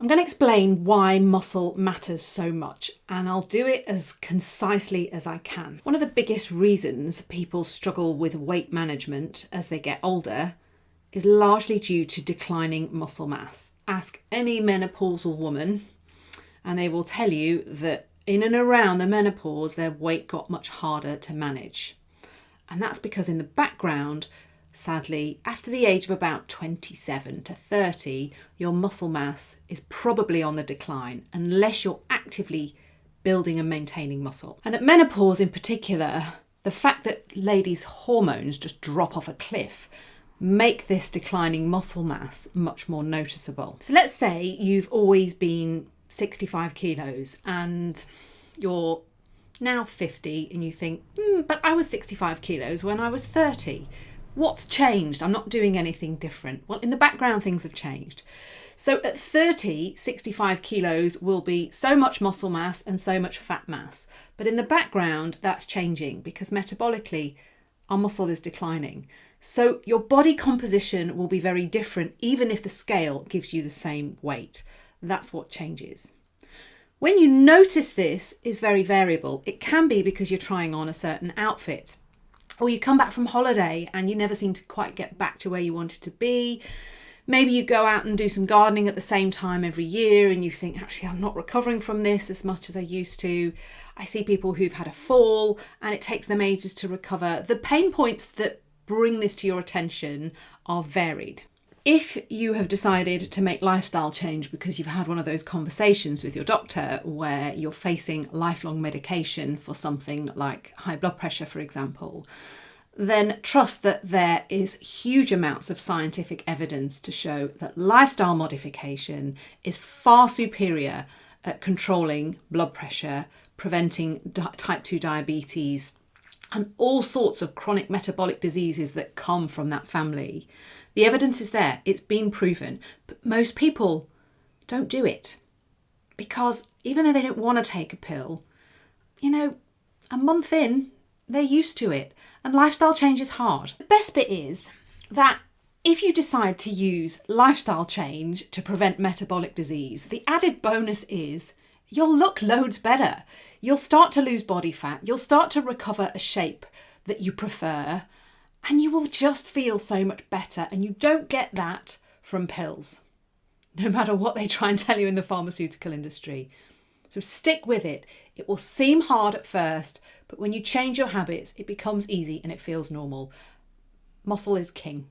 I'm going to explain why muscle matters so much, and I'll do it as concisely as I can. One of the biggest reasons people struggle with weight management as they get older is largely due to declining muscle mass. Ask any menopausal woman and they will tell you that in and around the menopause, their weight got much harder to manage. And that's because in the background, sadly, after the age of about 27 to 30, your muscle mass is probably on the decline unless you're actively building and maintaining muscle. And at menopause in particular, the fact that ladies' hormones just drop off a cliff make this declining muscle mass much more noticeable. So let's say you've always been 65 kilos and you're now 50 and you think, but I was 65 kilos when I was 30. What's changed? I'm not doing anything different. Well, in the background, things have changed. So at 30, 65 kilos will be so much muscle mass and so much fat mass. But in the background, that's changing because metabolically, our muscle is declining. So your body composition will be very different, even if the scale gives you the same weight. That's what changes. When you notice this is very variable. It can be because you're trying on a certain outfit, or you come back from holiday and you never seem to quite get back to where you wanted to be. Maybe you go out and do some gardening at the same time every year and you think, actually, I'm not recovering from this as much as I used to. I see people who've had a fall and it takes them ages to recover. The pain points that bring this to your attention are varied. If you have decided to make lifestyle change because you've had one of those conversations with your doctor where you're facing lifelong medication for something like high blood pressure, for example, then trust that there is huge amounts of scientific evidence to show that lifestyle modification is far superior at controlling blood pressure, preventing type 2 diabetes, and all sorts of chronic metabolic diseases that come from that family. The evidence is there, it's been proven, but most people don't do it because even though they don't want to take a pill, a month in, they're used to it, and lifestyle change is hard. The best bit is that if you decide to use lifestyle change to prevent metabolic disease, the added bonus is you'll look loads better. You'll start to lose body fat, you'll start to recover a shape that you prefer, and you will just feel so much better, and you don't get that from pills, no matter what they try and tell you in the pharmaceutical industry. So stick with it. It will seem hard at first, but when you change your habits, it becomes easy and it feels normal. Muscle is king.